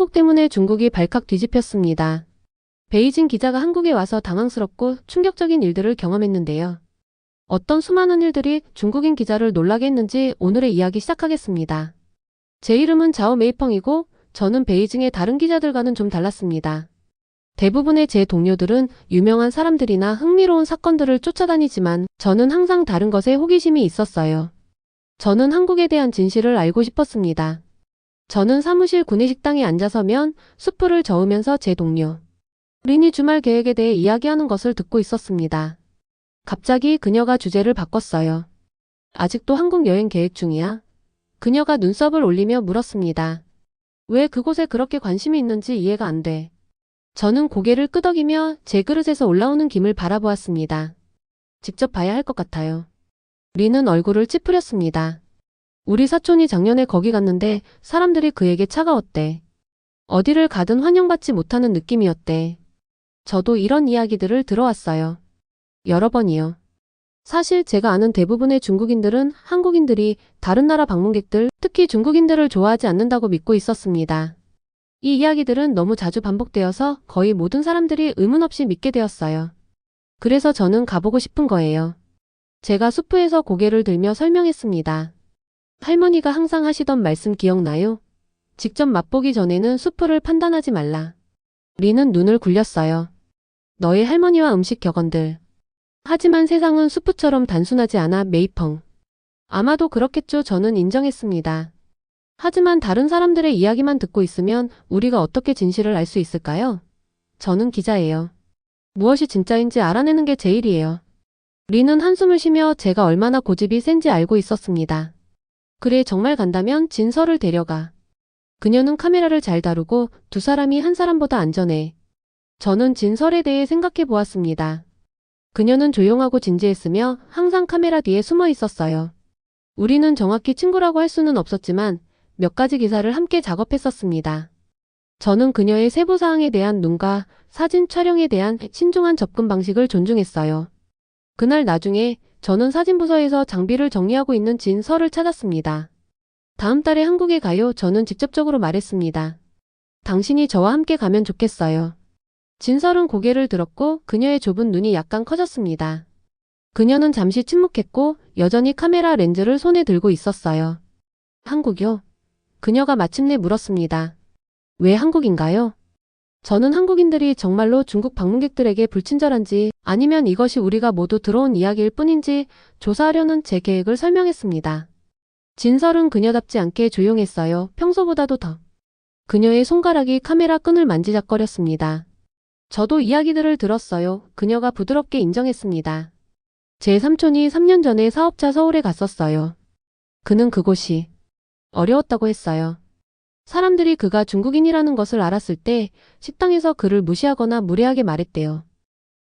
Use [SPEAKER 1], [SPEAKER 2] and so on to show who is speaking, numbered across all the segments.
[SPEAKER 1] 한국 때문에 중국이 발칵 뒤집혔습니다. 베이징 기자가 한국에 와서 당황스럽고 충격적인 일들을 경험했는데요. 어떤 수많은 일들이 중국인 기자를 놀라게 했는지 오늘의 이야기 시작하겠습니다. 제 이름은 자오 메이펑이고 저는 베이징의 다른 기자들과는 좀 달랐습니다. 대부분의 제 동료들은 유명한 사람들이나 흥미로운 사건들을 쫓아다니지만 저는 항상 다른 것에 호기심이 있었어요. 저는 한국에 대한 진실을 알고 싶었습니다. 저는 사무실 구내식당에 앉아서면 수프를 저으면서 제 동료 린이 주말 계획에 대해 이야기하는 것을 듣고 있었습니다. 갑자기 그녀가 주제를 바꿨어요. 아직도 한국 여행 계획 중이야? 그녀가 눈썹을 올리며 물었습니다. 왜 그곳에 그렇게 관심이 있는지 이해가 안 돼. 저는 고개를 끄덕이며 제 그릇에서 올라오는 김을 바라보았습니다. 직접 봐야 할 것 같아요. 린은 얼굴을 찌푸렸습니다. 우리 사촌이 작년에 거기 갔는데 사람들이 그에게 차가웠대. 어디를 가든 환영받지 못하는 느낌이었대. 저도 이런 이야기들을 들어왔어요. 여러 번이요. 사실 제가 아는 대부분의 중국인들은 한국인들이 다른 나라 방문객들, 특히 중국인들을 좋아하지 않는다고 믿고 있었습니다. 이 이야기들은 너무 자주 반복되어서 거의 모든 사람들이 의문 없이 믿게 되었어요. 그래서 저는 가보고 싶은 거예요. 제가 수프에서 고개를 들며 설명했습니다. 할머니가 항상 하시던 말씀 기억나요? 직접 맛보기 전에는 수프를 판단하지 말라. 린은 눈을 굴렸어요. 너의 할머니와 음식 격언들. 하지만 세상은 수프처럼 단순하지 않아 메이펑. 아마도 그렇겠죠. 저는 인정했습니다. 하지만 다른 사람들의 이야기만 듣고 있으면 우리가 어떻게 진실을 알 수 있을까요? 저는 기자예요. 무엇이 진짜인지 알아내는 게 제 일이에요. 린은 한숨을 쉬며 제가 얼마나 고집이 센지 알고 있었습니다. 그래, 정말 간다면 진서를 데려가. 그녀는 카메라를 잘 다루고 두 사람이 한 사람보다 안전해. 저는 진설에 대해 생각해 보았습니다. 그녀는 조용하고 진지했으며 항상 카메라 뒤에 숨어 있었어요. 우리는 정확히 친구라고 할 수는 없었지만 몇 가지 기사를 함께 작업했었습니다. 저는 그녀의 세부사항에 대한 눈과 사진 촬영에 대한 신중한 접근 방식을 존중했어요. 그날 나중에 저는 사진부서에서 장비를 정리하고 있는 진설을 찾았습니다. 다음 달에 한국에 가요. 저는 직접적으로 말했습니다. 당신이 저와 함께 가면 좋겠어요. 진설은 고개를 들었고 그녀의 좁은 눈이 약간 커졌습니다. 그녀는 잠시 침묵했고 여전히 카메라 렌즈를 손에 들고 있었어요. 한국요? 그녀가 마침내 물었습니다. 왜 한국인가요? 저는 한국인들이 정말로 중국 방문객들에게 불친절한지 아니면 이것이 우리가 모두 들어온 이야기일 뿐인지 조사하려는 제 계획을 설명했습니다. 진설은 그녀답지 않게 조용했어요. 평소보다도 더. 그녀의 손가락이 카메라 끈을 만지작거렸습니다. 저도 이야기들을 들었어요. 그녀가 부드럽게 인정했습니다. 제 삼촌이 3년 전에 사업차 서울에 갔었어요. 그는 그곳이 어려웠다고 했어요. 사람들이 그가 중국인이라는 것을 알았을 때 식당에서 그를 무시하거나 무례하게 말했대요.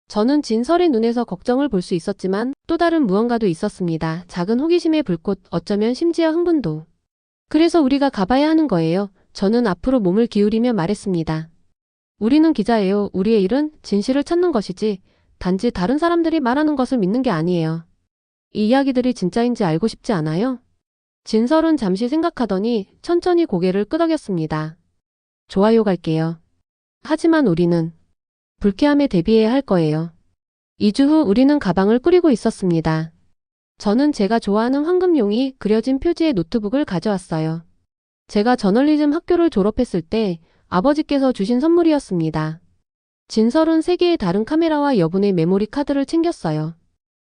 [SPEAKER 1] 저는 진설의 눈에서 걱정을 볼 수 있었지만 또 다른 무언가도 있었습니다. 작은 호기심의 불꽃, 어쩌면 심지어 흥분도. 그래서 우리가 가봐야 하는 거예요. 저는 앞으로 몸을 기울이며 말했습니다. 우리는 기자예요. 우리의 일은 진실을 찾는 것이지 단지 다른 사람들이 말하는 것을 믿는 게 아니에요. 이 이야기들이 진짜인지 알고 싶지 않아요? 진설은 잠시 생각하더니 천천히 고개를 끄덕였습니다. 좋아요, 갈게요. 하지만 우리는 불쾌함에 대비해야 할 거예요. 2주 후 우리는 가방을 꾸리고 있었습니다. 저는 제가 좋아하는 황금용이 그려진 표지의 노트북을 가져왔어요. 제가 저널리즘 학교를 졸업했을 때 아버지께서 주신 선물이었습니다. 진설은 3개의 다른 카메라와 여분의 메모리 카드를 챙겼어요.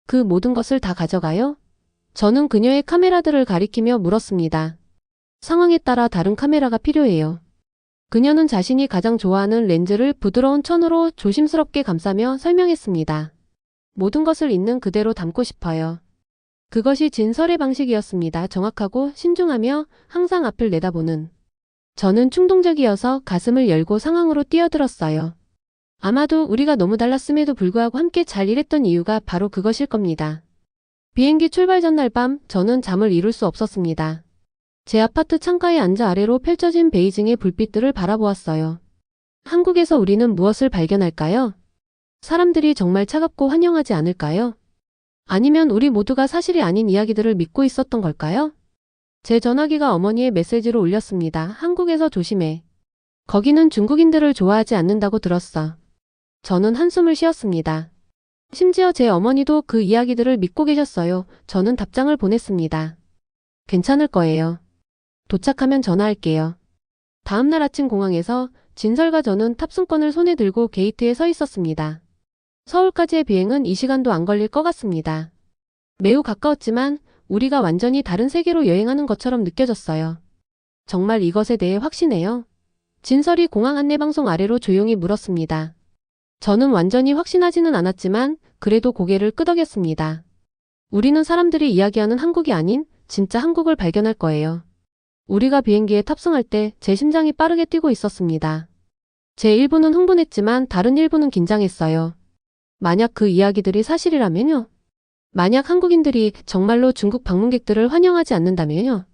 [SPEAKER 1] 그 모든 것을 다 가져가요? 저는 그녀의 카메라들을 가리키며 물었습니다. 상황에 따라 다른 카메라가 필요해요. 그녀는 자신이 가장 좋아하는 렌즈를 부드러운 천으로 조심스럽게 감싸며 설명했습니다. 모든 것을 있는 그대로 담고 싶어요. 그것이 진설의 방식이었습니다. 정확하고 신중하며 항상 앞을 내다보는. 저는 충동적이어서 가슴을 열고 상황으로 뛰어들었어요. 아마도 우리가 너무 달랐음에도 불구하고 함께 잘 일했던 이유가 바로 그것일 겁니다. 비행기 출발 전날 밤 저는 잠을 이룰 수 없었습니다. 제 아파트 창가에 앉아 아래로 펼쳐진 베이징의 불빛들을 바라보았어요. 한국에서 우리는 무엇을 발견할까요? 사람들이 정말 차갑고 환영하지 않을까요? 아니면 우리 모두가 사실이 아닌 이야기들을 믿고 있었던 걸까요? 제 전화기가 어머니의 메시지로 울렸습니다. 한국에서 조심해. 거기는 중국인들을 좋아하지 않는다고 들었어. 저는 한숨을 쉬었습니다. 심지어 제 어머니도 그 이야기들을 믿고 계셨어요. 저는 답장을 보냈습니다. 괜찮을 거예요. 도착하면 전화할게요. 다음날 아침 공항에서 진설과 저는 탑승권을 손에 들고 게이트에 서 있었습니다. 서울까지의 비행은 이 시간도 안 걸릴 것 같습니다. 매우 가까웠지만 우리가 완전히 다른 세계로 여행하는 것처럼 느껴졌어요. 정말 이것에 대해 확신해요? 진설이 공항 안내방송 아래로 조용히 물었습니다. 저는 완전히 확신하지는 않았지만 그래도 고개를 끄덕였습니다. 우리는 사람들이 이야기하는 한국이 아닌 진짜 한국을 발견할 거예요. 우리가 비행기에 탑승할 때 제 심장이 빠르게 뛰고 있었습니다. 제 일부는 흥분했지만 다른 일부는 긴장했어요. 만약 그 이야기들이 사실이라면요? 만약 한국인들이 정말로 중국 방문객들을 환영하지 않는다면요?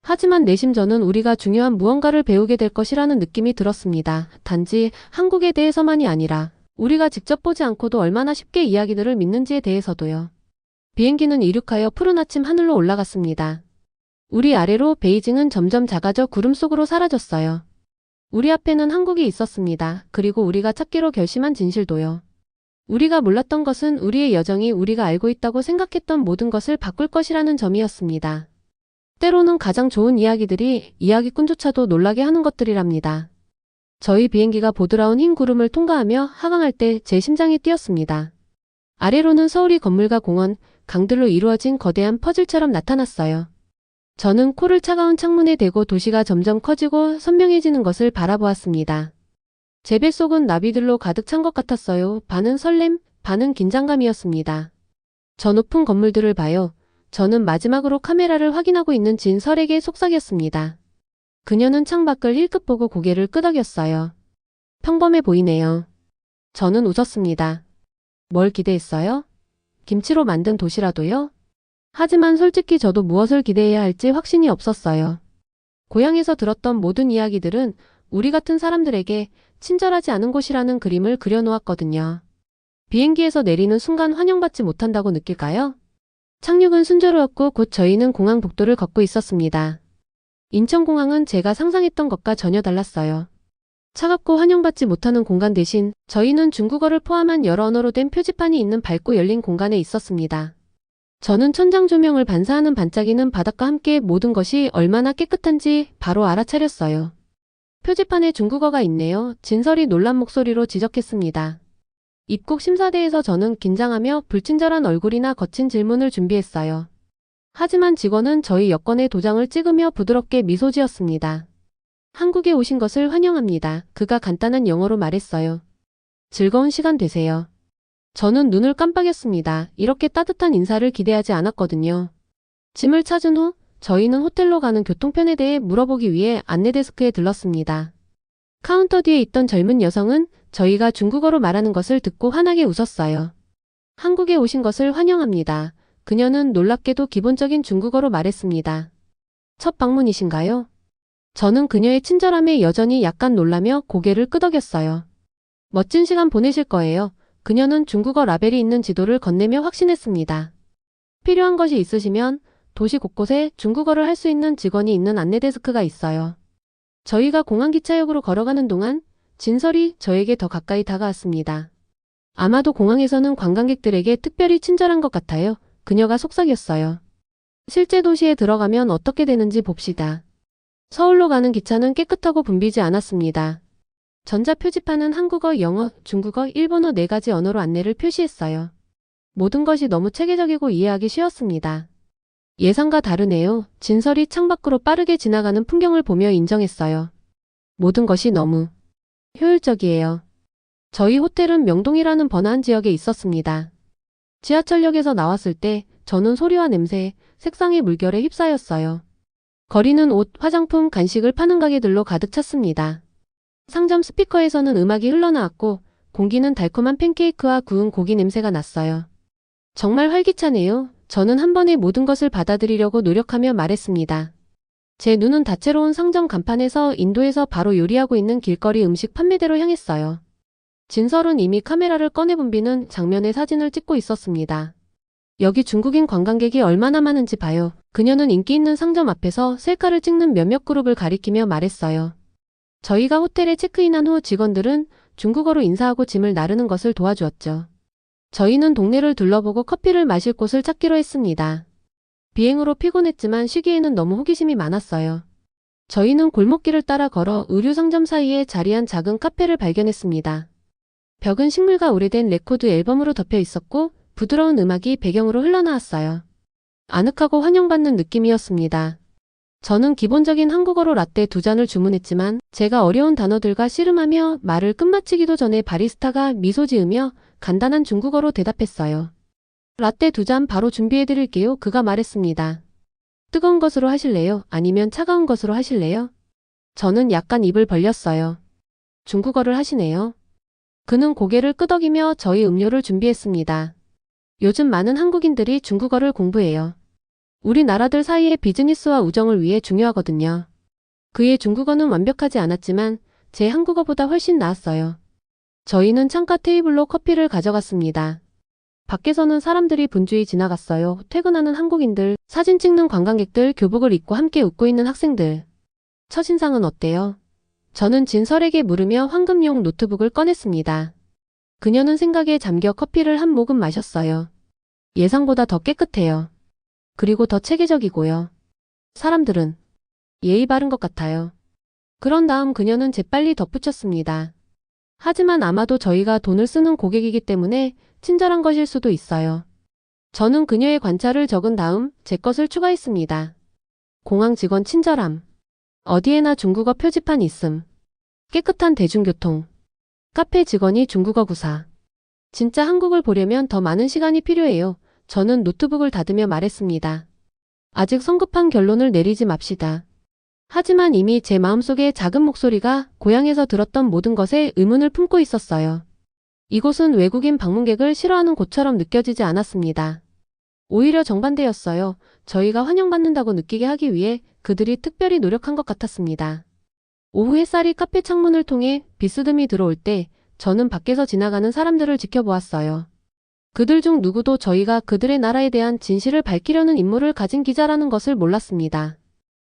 [SPEAKER 1] 하지만 내심 저는 우리가 중요한 무언가를 배우게 될 것이라는 느낌이 들었습니다. 단지 한국에 대해서만이 아니라 우리가 직접 보지 않고도 얼마나 쉽게 이야기들을 믿는지에 대해서도요. 비행기는 이륙하여 푸른 아침 하늘로 올라갔습니다. 우리 아래로 베이징은 점점 작아져 구름 속으로 사라졌어요. 우리 앞에는 한국이 있었습니다. 그리고 우리가 찾기로 결심한 진실도요. 우리가 몰랐던 것은 우리의 여정이 우리가 알고 있다고 생각했던 모든 것을 바꿀 것이라는 점이었습니다. 때로는 가장 좋은 이야기들이 이야기꾼조차도 놀라게 하는 것들이랍니다. 저희 비행기가 보드라운 흰 구름을 통과하며 하강할 때 제 심장이 뛰었습니다. 아래로는 서울이 건물과 공원, 강들로 이루어진 거대한 퍼즐처럼 나타났어요. 저는 코를 차가운 창문에 대고 도시가 점점 커지고 선명해지는 것을 바라보았습니다. 제 뱃속은 나비들로 가득 찬 것 같았어요. 반은 설렘, 반은 긴장감이었습니다. 저 높은 건물들을 봐요. 저는 마지막으로 카메라를 확인하고 있는 진설에게 속삭였습니다. 그녀는 창밖을 힐끗 보고 고개를 끄덕였어요. 평범해 보이네요. 저는 웃었습니다. 뭘 기대했어요? 김치로 만든 도시라도요? 하지만 솔직히 저도 무엇을 기대해야 할지 확신이 없었어요. 고향에서 들었던 모든 이야기들은 우리 같은 사람들에게 친절하지 않은 곳이라는 그림을 그려놓았거든요. 비행기에서 내리는 순간 환영받지 못한다고 느낄까요? 착륙은 순조로웠고 곧 저희는 공항 복도를 걷고 있었습니다. 인천공항은 제가 상상했던 것과 전혀 달랐어요. 차갑고 환영받지 못하는 공간 대신 저희는 중국어를 포함한 여러 언어로 된 표지판이 있는 밝고 열린 공간에 있었습니다. 저는 천장 조명을 반사하는 반짝이는 바닥과 함께 모든 것이 얼마나 깨끗한지 바로 알아차렸어요. 표지판에 중국어가 있네요. 진설이 놀란 목소리로 지적했습니다. 입국 심사대에서 저는 긴장하며 불친절한 얼굴이나 거친 질문을 준비했어요. 하지만 직원은 저희 여권에 도장을 찍으며 부드럽게 미소 지었습니다. 한국에 오신 것을 환영합니다. 그가 간단한 영어로 말했어요. 즐거운 시간 되세요. 저는 눈을 깜빡였습니다. 이렇게 따뜻한 인사를 기대하지 않았거든요. 짐을 찾은 후 저희는 호텔로 가는 교통편에 대해 물어보기 위해 안내데스크에 들렀습니다. 카운터 뒤에 있던 젊은 여성은 저희가 중국어로 말하는 것을 듣고 환하게 웃었어요. 한국에 오신 것을 환영합니다. 그녀는 놀랍게도 기본적인 중국어로 말했습니다. 첫 방문이신가요? 저는 그녀의 친절함에 여전히 약간 놀라며 고개를 끄덕였어요. 멋진 시간 보내실 거예요. 그녀는 중국어 라벨이 있는 지도를 건네며 확신했습니다. 필요한 것이 있으시면 도시 곳곳에 중국어를 할 수 있는 직원이 있는 안내데스크가 있어요. 저희가 공항 기차역으로 걸어가는 동안 진설이 저에게 더 가까이 다가왔습니다. 아마도 공항에서는 관광객들에게 특별히 친절한 것 같아요. 그녀가 속삭였어요. 실제 도시에 들어가면 어떻게 되는지 봅시다. 서울로 가는 기차는 깨끗하고 붐비지 않았습니다. 전자 표지판은 한국어, 영어, 중국어, 일본어 4가지 언어로 안내를 표시했어요. 모든 것이 너무 체계적이고 이해하기 쉬웠습니다. 예상과 다르네요. 진설이 창밖으로 빠르게 지나가는 풍경을 보며 인정했어요. 모든 것이 너무 효율적이에요. 저희 호텔은 명동이라는 번화한 지역에 있었습니다. 지하철역에서 나왔을 때 저는 소리와 냄새, 색상의 물결에 휩싸였어요. 거리는 옷, 화장품, 간식을 파는 가게들로 가득 찼습니다. 상점 스피커에서는 음악이 흘러나왔고 공기는 달콤한 팬케이크와 구운 고기 냄새가 났어요. 정말 활기차네요. 저는 한 번에 모든 것을 받아들이려고 노력하며 말했습니다. 제 눈은 다채로운 상점 간판에서 인도에서 바로 요리하고 있는 길거리 음식 판매대로 향했어요. 진설은 이미 카메라를 꺼내 붐비는 장면의 사진을 찍고 있었습니다. 여기 중국인 관광객이 얼마나 많은지 봐요. 그녀는 인기 있는 상점 앞에서 셀카를 찍는 몇몇 그룹을 가리키며 말했어요. 저희가 호텔에 체크인한 후 직원들은 중국어로 인사하고 짐을 나르는 것을 도와주었죠. 저희는 동네를 둘러보고 커피를 마실 곳을 찾기로 했습니다. 비행으로 피곤했지만 쉬기에는 너무 호기심이 많았어요. 저희는 골목길을 따라 걸어 의류 상점 사이에 자리한 작은 카페를 발견했습니다. 벽은 식물과 오래된 레코드 앨범으로 덮여 있었고 부드러운 음악이 배경으로 흘러나왔어요. 아늑하고 환영받는 느낌이었습니다. 저는 기본적인 한국어로 라떼 2잔을 주문했지만 제가 어려운 단어들과 씨름하며 말을 끝마치기도 전에 바리스타가 미소 지으며 간단한 중국어로 대답했어요. 라떼 2잔 바로 준비해드릴게요. 그가 말했습니다. 뜨거운 것으로 하실래요? 아니면 차가운 것으로 하실래요? 저는 약간 입을 벌렸어요. 중국어를 하시네요. 그는 고개를 끄덕이며 저희 음료를 준비했습니다. 요즘 많은 한국인들이 중국어를 공부해요. 우리 나라들 사이의 비즈니스와 우정을 위해 중요하거든요. 그의 중국어는 완벽하지 않았지만 제 한국어보다 훨씬 나았어요. 저희는 창가 테이블로 커피를 가져갔습니다. 밖에서는 사람들이 분주히 지나갔어요. 퇴근하는 한국인들, 사진 찍는 관광객들, 교복을 입고 함께 웃고 있는 학생들. 첫인상은 어때요? 저는 진설에게 물으며 황금용 노트북을 꺼냈습니다. 그녀는 생각에 잠겨 커피를 한 모금 마셨어요. 예상보다 더 깨끗해요. 그리고 더 체계적이고요. 사람들은 예의 바른 것 같아요. 그런 다음 그녀는 재빨리 덧붙였습니다. 하지만 아마도 저희가 돈을 쓰는 고객이기 때문에 친절한 것일 수도 있어요. 저는 그녀의 관찰을 적은 다음 제 것을 추가했습니다. 공항 직원 친절함. 어디에나 중국어 표지판 있음. 깨끗한 대중교통. 카페 직원이 중국어 구사. 진짜 한국을 보려면 더 많은 시간이 필요해요. 저는 노트북을 닫으며 말했습니다. 아직 성급한 결론을 내리지 맙시다. 하지만 이미 제 마음속에 작은 목소리가 고향에서 들었던 모든 것에 의문을 품고 있었어요. 이곳은 외국인 방문객을 싫어하는 곳처럼 느껴지지 않았습니다. 오히려 정반대였어요. 저희가 환영받는다고 느끼게 하기 위해 그들이 특별히 노력한 것 같았습니다. 오후 햇살이 카페 창문을 통해 비스듬히 들어올 때 저는 밖에서 지나가는 사람들을 지켜보았어요. 그들 중 누구도 저희가 그들의 나라에 대한 진실을 밝히려는 임무를 가진 기자라는 것을 몰랐습니다.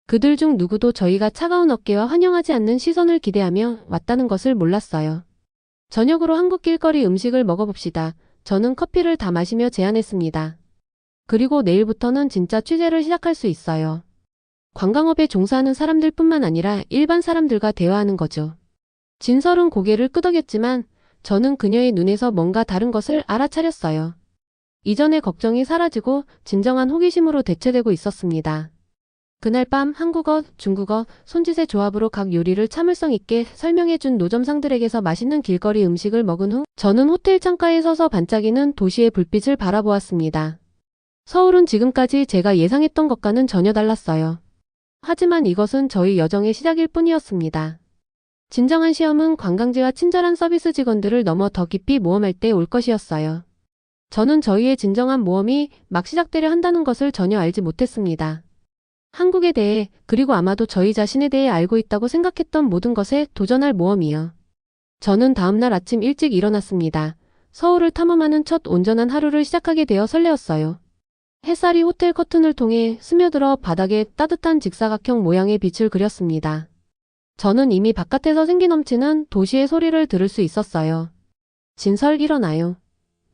[SPEAKER 1] 그들 중 누구도 저희가 차가운 어깨와 환영하지 않는 시선을 기대하며 왔다는 것을 몰랐어요. 저녁으로 한국 길거리 음식을 먹어봅시다. 저는 커피를 다 마시며 제안했습니다. 그리고 내일부터는 진짜 취재를 시작할 수 있어요. 관광업에 종사하는 사람들뿐만 아니라 일반 사람들과 대화하는 거죠. 진설은 고개를 끄덕였지만 저는 그녀의 눈에서 뭔가 다른 것을 알아차렸어요. 이전의 걱정이 사라지고 진정한 호기심으로 대체되고 있었습니다. 그날 밤 한국어, 중국어, 손짓의 조합으로 각 요리를 참을성 있게 설명해준 노점상들에게서 맛있는 길거리 음식을 먹은 후 저는 호텔 창가에 서서 반짝이는 도시의 불빛을 바라보았습니다. 서울은 지금까지 제가 예상했던 것과는 전혀 달랐어요. 하지만 이것은 저희 여정의 시작일 뿐이었습니다. 진정한 시험은 관광지와 친절한 서비스 직원들을 넘어 더 깊이 모험할 때 올 것이었어요. 저는 저희의 진정한 모험이 막 시작되려 한다는 것을 전혀 알지 못했습니다. 한국에 대해 그리고 아마도 저희 자신에 대해 알고 있다고 생각했던 모든 것에 도전할 모험이요. 저는 다음날 아침 일찍 일어났습니다. 서울을 탐험하는 첫 온전한 하루를 시작하게 되어 설레었어요. 햇살이 호텔 커튼을 통해 스며들어 바닥에 따뜻한 직사각형 모양의 빛을 그렸습니다. 저는 이미 바깥에서 생기 넘치는 도시의 소리를 들을 수 있었어요. 진설 일어나요.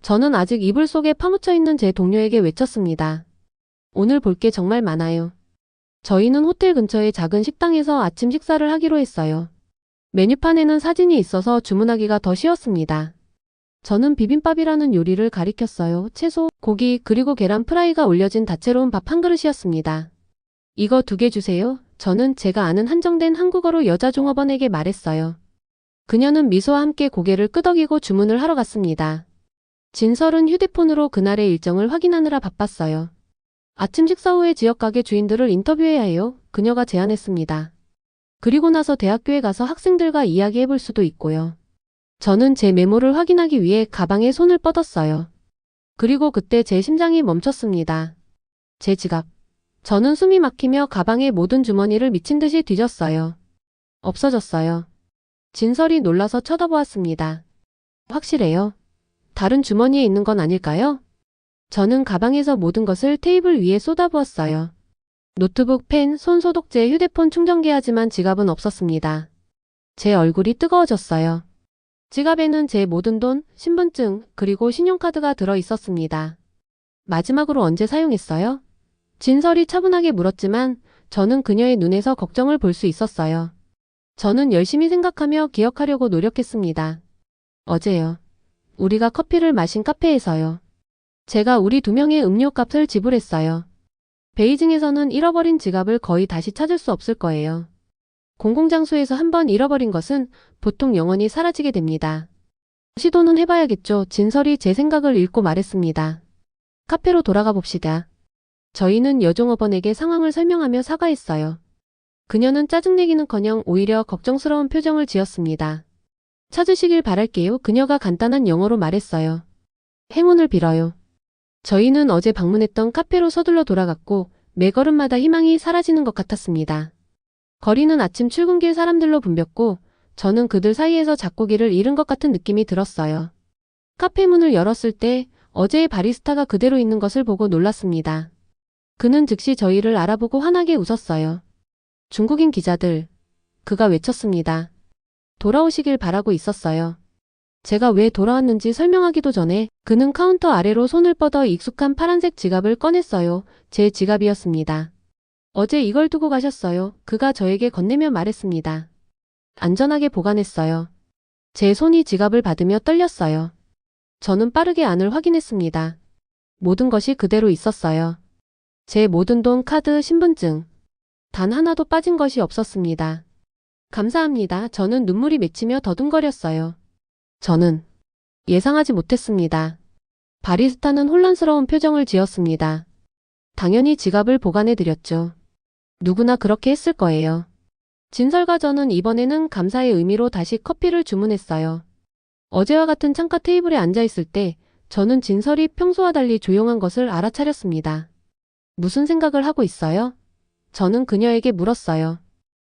[SPEAKER 1] 저는 아직 이불 속에 파묻혀 있는 제 동료에게 외쳤습니다. 오늘 볼 게 정말 많아요. 저희는 호텔 근처의 작은 식당에서 아침 식사를 하기로 했어요. 메뉴판에는 사진이 있어서 주문하기가 더 쉬웠습니다. 저는 비빔밥이라는 요리를 가리켰어요. 채소, 고기, 그리고 계란 프라이가 올려진 다채로운 밥 한 그릇이었습니다. 이거 2개 주세요. 저는 제가 아는 한정된 한국어로 여자 종업원에게 말했어요. 그녀는 미소와 함께 고개를 끄덕이고 주문을 하러 갔습니다. 진설은 휴대폰으로 그날의 일정을 확인하느라 바빴어요. 아침 식사 후에 지역 가게 주인들을 인터뷰해야 해요. 그녀가 제안했습니다. 그리고 나서 대학교에 가서 학생들과 이야기해볼 수도 있고요. 저는 제 메모를 확인하기 위해 가방에 손을 뻗었어요. 그리고 그때 제 심장이 멈췄습니다. 제 지갑. 저는 숨이 막히며 가방의 모든 주머니를 미친 듯이 뒤졌어요. 없어졌어요. 진설이 놀라서 쳐다보았습니다. 확실해요? 다른 주머니에 있는 건 아닐까요? 저는 가방에서 모든 것을 테이블 위에 쏟아부었어요. 노트북, 펜, 손소독제, 휴대폰 충전기 하지만 지갑은 없었습니다. 제 얼굴이 뜨거워졌어요. 지갑에는 제 모든 돈, 신분증, 그리고 신용카드가 들어 있었습니다. 마지막으로 언제 사용했어요? 진설이 차분하게 물었지만 저는 그녀의 눈에서 걱정을 볼 수 있었어요. 저는 열심히 생각하며 기억하려고 노력했습니다. 어제요. 우리가 커피를 마신 카페에서요. 제가 우리 두 명의 음료값을 지불했어요. 베이징에서는 잃어버린 지갑을 거의 다시 찾을 수 없을 거예요. 공공장소에서 한번 잃어버린 것은 보통 영원히 사라지게 됩니다. 시도는 해봐야겠죠. 진설이 제 생각을 읽고 말했습니다. 카페로 돌아가 봅시다. 저희는 여종업원에게 상황을 설명하며 사과했어요. 그녀는 짜증내기는커녕 오히려 걱정스러운 표정을 지었습니다. 찾으시길 바랄게요. 그녀가 간단한 영어로 말했어요. 행운을 빌어요. 저희는 어제 방문했던 카페로 서둘러 돌아갔고 매 걸음마다 희망이 사라지는 것 같았습니다. 거리는 아침 출근길 사람들로 붐볐고 저는 그들 사이에서 작고기를 잃은 것 같은 느낌이 들었어요. 카페 문을 열었을 때 어제의 바리스타가 그대로 있는 것을 보고 놀랐습니다. 그는 즉시 저희를 알아보고 환하게 웃었어요. 중국인 기자들. 그가 외쳤습니다. 돌아오시길 바라고 있었어요. 제가 왜 돌아왔는지 설명하기도 전에 그는 카운터 아래로 손을 뻗어 익숙한 파란색 지갑을 꺼냈어요. 제 지갑이었습니다. 어제 이걸 두고 가셨어요. 그가 저에게 건네며 말했습니다. 안전하게 보관했어요. 제 손이 지갑을 받으며 떨렸어요. 저는 빠르게 안을 확인했습니다. 모든 것이 그대로 있었어요. 제 모든 돈, 카드, 신분증. 단 하나도 빠진 것이 없었습니다. 감사합니다. 저는 눈물이 맺히며 더듬거렸어요. 저는 예상하지 못했습니다. 바리스타는 혼란스러운 표정을 지었습니다. 당연히 지갑을 보관해드렸죠. 누구나 그렇게 했을 거예요. 진설과 저는 이번에는 감사의 의미로 다시 커피를 주문했어요. 어제와 같은 창가 테이블에 앉아있을 때 저는 진설이 평소와 달리 조용한 것을 알아차렸습니다. 무슨 생각을 하고 있어요? 저는 그녀에게 물었어요.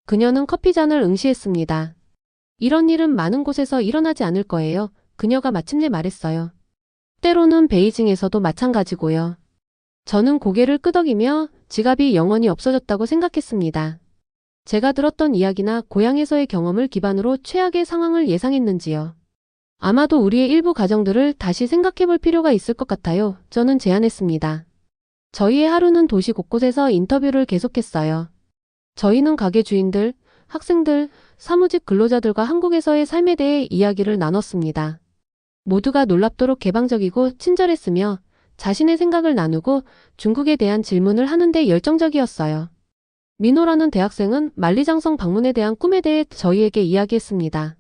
[SPEAKER 1] 그녀는 커피잔을 응시했습니다. 이런 일은 많은 곳에서 일어나지 않을 거예요. 그녀가 마침내 말했어요. 때로는 베이징에서도 마찬가지고요. 저는 고개를 끄덕이며 지갑이 영원히 없어졌다고 생각했습니다. 제가 들었던 이야기나 고향에서의 경험을 기반으로 최악의 상황을 예상했는지요. 아마도 우리의 일부 가정들을 다시 생각해 볼 필요가 있을 것 같아요. 저는 제안했습니다. 저희의 하루는 도시 곳곳에서 인터뷰를 계속했어요. 저희는 가게 주인들, 학생들, 사무직 근로자들과 한국에서의 삶에 대해 이야기를 나눴습니다. 모두가 놀랍도록 개방적이고 친절했으며 자신의 생각을 나누고 중국에 대한 질문을 하는데 열정적이었어요. 민호라는 대학생은 만리장성 방문에 대한 꿈에 대해 저희에게 이야기했습니다.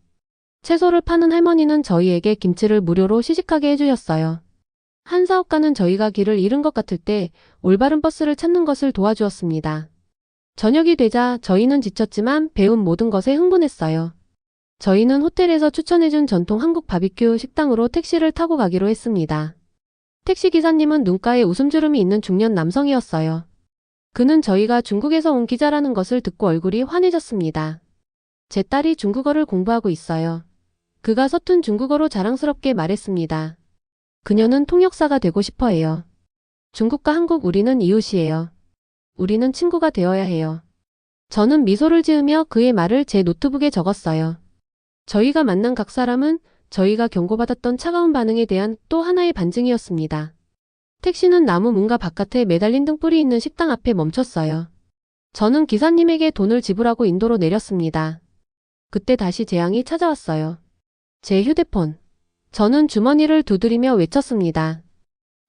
[SPEAKER 1] 채소를 파는 할머니는 저희에게 김치를 무료로 시식하게 해주셨어요. 한 사업가는 저희가 길을 잃은 것 같을 때 올바른 버스를 찾는 것을 도와주었습니다. 저녁이 되자 저희는 지쳤지만 배운 모든 것에 흥분했어요. 저희는 호텔에서 추천해준 전통 한국 바비큐 식당으로 택시를 타고 가기로 했습니다. 택시기사님은 눈가에 웃음주름이 있는 중년 남성이었어요. 그는 저희가 중국에서 온 기자라는 것을 듣고 얼굴이 환해졌습니다. 제 딸이 중국어를 공부하고 있어요. 그가 서툰 중국어로 자랑스럽게 말했습니다. 그녀는 통역사가 되고 싶어 해요. 중국과 한국 우리는 이웃이에요. 우리는 친구가 되어야 해요. 저는 미소를 지으며 그의 말을 제 노트북에 적었어요. 저희가 만난 각 사람은 저희가 경고받았던 차가운 반응에 대한 또 하나의 반증이었습니다. 택시는 나무 문가 바깥에 매달린 등불이 있는 식당 앞에 멈췄어요. 저는 기사님에게 돈을 지불하고 인도로 내렸습니다. 그때 다시 재앙이 찾아왔어요. 제 휴대폰. 저는 주머니를 두드리며 외쳤습니다.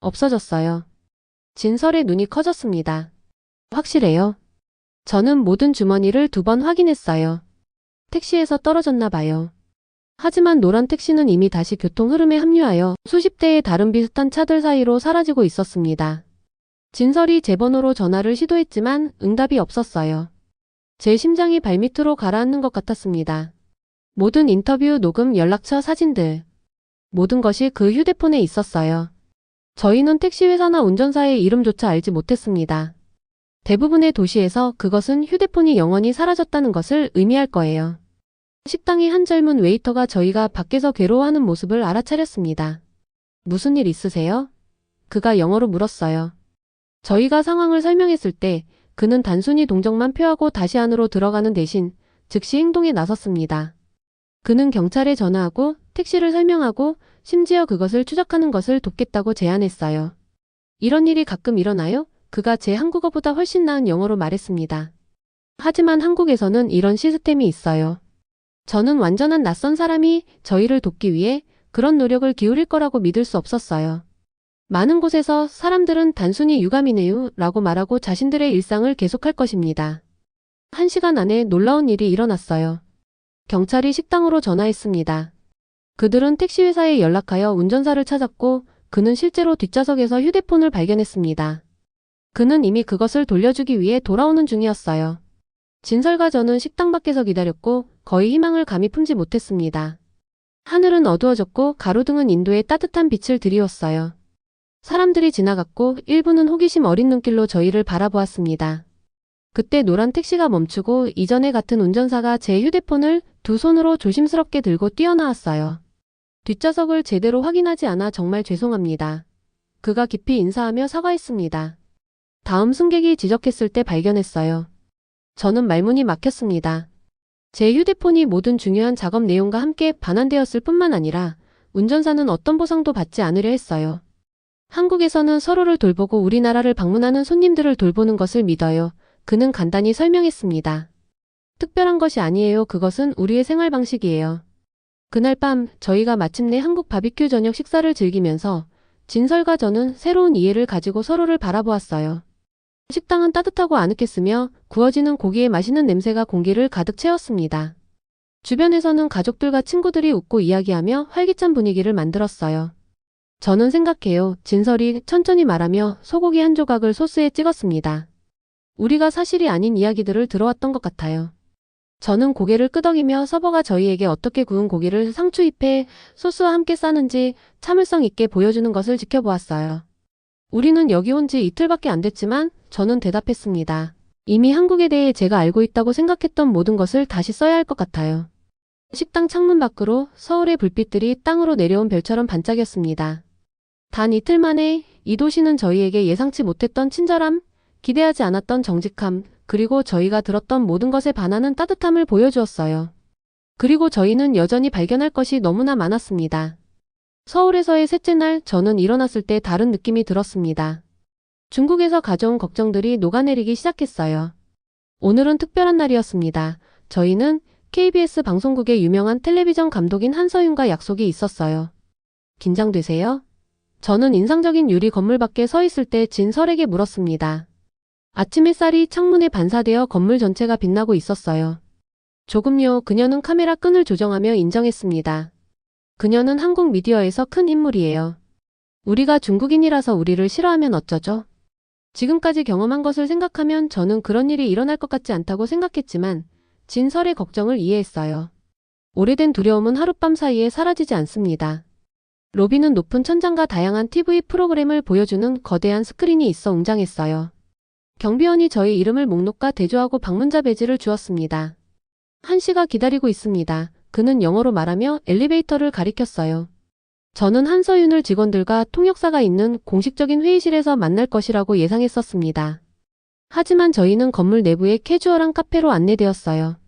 [SPEAKER 1] 없어졌어요. 진설의 눈이 커졌습니다. 확실해요? 저는 모든 주머니를 2번 확인했어요. 택시에서 떨어졌나 봐요. 하지만 노란 택시는 이미 다시 교통 흐름에 합류하여 수십 대의 다른 비슷한 차들 사이로 사라지고 있었습니다. 진설이 제 번호로 전화를 시도했지만 응답이 없었어요. 제 심장이 발밑으로 가라앉는 것 같았습니다. 모든 인터뷰, 녹음, 연락처, 사진들. 모든 것이 그 휴대폰에 있었어요. 저희는 택시회사나 운전사의 이름조차 알지 못했습니다. 대부분의 도시에서 그것은 휴대폰이 영원히 사라졌다는 것을 의미할 거예요. 식당의 한 젊은 웨이터가 저희가 밖에서 괴로워하는 모습을 알아차렸습니다. 무슨 일 있으세요? 그가 영어로 물었어요. 저희가 상황을 설명했을 때 그는 단순히 동정만 표하고 다시 안으로 들어가는 대신 즉시 행동에 나섰습니다. 그는 경찰에 전화하고 택시를 설명하고 심지어 그것을 추적하는 것을 돕겠다고 제안했어요. 이런 일이 가끔 일어나요? 그가 제 한국어보다 훨씬 나은 영어로 말했습니다. 하지만 한국에서는 이런 시스템이 있어요. 저는 완전한 낯선 사람이 저희를 돕기 위해 그런 노력을 기울일 거라고 믿을 수 없었어요. 많은 곳에서 사람들은 단순히 유감이네요 라고 말하고 자신들의 일상을 계속할 것입니다. 1시간 안에 놀라운 일이 일어났어요. 경찰이 식당으로 전화했습니다. 그들은 택시회사에 연락하여 운전사를 찾았고 그는 실제로 뒷좌석에서 휴대폰을 발견했습니다. 그는 이미 그것을 돌려주기 위해 돌아오는 중이었어요. 진설과 저는 식당 밖에서 기다렸고 거의 희망을 감히 품지 못했습니다. 하늘은 어두워졌고 가로등은 인도에 따뜻한 빛을 드리웠어요. 사람들이 지나갔고 일부는 호기심 어린 눈길로 저희를 바라보았습니다. 그때 노란 택시가 멈추고 이전에 같은 운전사가 제 휴대폰을 두 손으로 조심스럽게 들고 뛰어나왔어요. 뒷좌석을 제대로 확인하지 않아 정말 죄송합니다. 그가 깊이 인사하며 사과했습니다. 다음 승객이 지적했을 때 발견했어요. 저는 말문이 막혔습니다. 제 휴대폰이 모든 중요한 작업 내용과 함께 반환되었을 뿐만 아니라 운전사는 어떤 보상도 받지 않으려 했어요. 한국에서는 서로를 돌보고 우리나라를 방문하는 손님들을 돌보는 것을 믿어요. 그는 간단히 설명했습니다. 특별한 것이 아니에요. 그것은 우리의 생활 방식이에요. 그날 밤 저희가 마침내 한국 바비큐 저녁 식사를 즐기면서 진설과 저는 새로운 이해를 가지고 서로를 바라보았어요. 식당은 따뜻하고 아늑했으며 구워지는 고기의 맛있는 냄새가 공기를 가득 채웠습니다. 주변에서는 가족들과 친구들이 웃고 이야기하며 활기찬 분위기를 만들었어요. 저는 생각해요. 진설이 천천히 말하며 소고기 한 조각을 소스에 찍었습니다. 우리가 사실이 아닌 이야기들을 들어왔던 것 같아요. 저는 고개를 끄덕이며 서버가 저희에게 어떻게 구운 고기를 상추 잎에 소스와 함께 싸는지 참을성 있게 보여주는 것을 지켜보았어요. 우리는 여기 온 지 이틀밖에 안 됐지만 저는 대답했습니다. 이미 한국에 대해 제가 알고 있다고 생각했던 모든 것을 다시 써야 할 것 같아요. 식당 창문 밖으로 서울의 불빛들이 땅으로 내려온 별처럼 반짝였습니다. 단 이틀 만에 이 도시는 저희에게 예상치 못했던 친절함, 기대하지 않았던 정직함, 그리고 저희가 들었던 모든 것에 반하는 따뜻함을 보여주었어요. 그리고 저희는 여전히 발견할 것이 너무나 많았습니다. 서울에서의 셋째 날 저는 일어났을 때 다른 느낌이 들었습니다. 중국에서 가져온 걱정들이 녹아내리기 시작했어요. 오늘은 특별한 날이었습니다. 저희는 KBS 방송국의 유명한 텔레비전 감독인 한서윤과 약속이 있었어요. 긴장되세요? 저는 인상적인 유리 건물 밖에 서 있을 때 진설에게 물었습니다. 아침 햇살이 창문에 반사되어 건물 전체가 빛나고 있었어요. 조금요. 그녀는 카메라 끈을 조정하며 인정했습니다. 그녀는 한국 미디어에서 큰 인물이에요. 우리가 중국인이라서 우리를 싫어하면 어쩌죠? 지금까지 경험한 것을 생각하면 저는 그런 일이 일어날 것 같지 않다고 생각했지만 진설의 걱정을 이해했어요. 오래된 두려움은 하룻밤 사이에 사라지지 않습니다. 로비는 높은 천장과 다양한 TV 프로그램을 보여주는 거대한 스크린이 있어 웅장했어요. 경비원이 저희 이름을 목록과 대조하고 방문자 배지를 주었습니다. 한씨가 기다리고 있습니다. 그는 영어로 말하며 엘리베이터를 가리켰어요. 저는 한서윤을 직원들과 통역사가 있는 공식적인 회의실에서 만날 것이라고 예상했었습니다. 하지만 저희는 건물 내부의 캐주얼한 카페로 안내되었어요.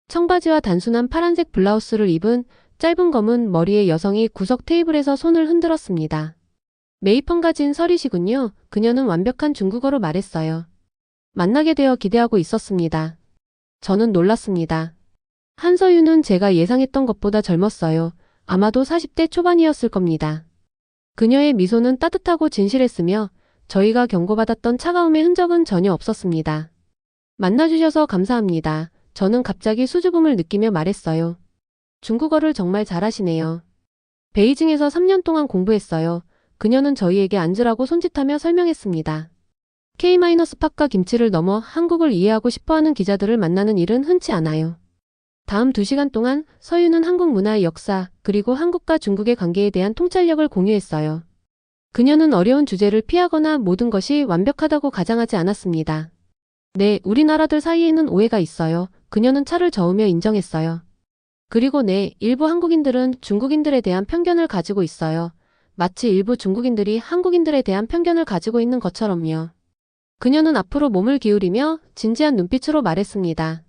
[SPEAKER 1] 청바지와 단순한 파란색 블라우스를 입은 짧은 검은 머리의 여성이 구석 테이블에서 손을 흔들었습니다. 메이펑 가진 설이시군요. 그녀는 완벽한 중국어로 말했어요. 만나게 되어 기대하고 있었습니다. 저는 놀랐습니다. 한서윤은 제가 예상했던 것보다 젊었어요. 아마도 40대 초반이었을 겁니다. 그녀의 미소는 따뜻하고 진실했으며 저희가 경고받았던 차가움의 흔적은 전혀 없었습니다. 만나주셔서 감사합니다. 저는 갑자기 수줍음을 느끼며 말했어요. 중국어를 정말 잘하시네요. 베이징에서 3년 동안 공부했어요. 그녀는 저희에게 앉으라고 손짓하며 설명했습니다. K-팝과 김치를 넘어 한국을 이해하고 싶어하는 기자들을 만나는 일은 흔치 않아요. 다음 2시간 동안 서윤은 한국 문화의 역사, 그리고 한국과 중국의 관계에 대한 통찰력을 공유했어요. 그녀는 어려운 주제를 피하거나 모든 것이 완벽하다고 가장하지 않았습니다. 네, 우리나라들 사이에는 오해가 있어요. 그녀는 차를 저으며 인정했어요. 그리고 네, 일부 한국인들은 중국인들에 대한 편견을 가지고 있어요. 마치 일부 중국인들이 한국인들에 대한 편견을 가지고 있는 것처럼요. 그녀는 앞으로 몸을 기울이며 진지한 눈빛으로 말했습니다.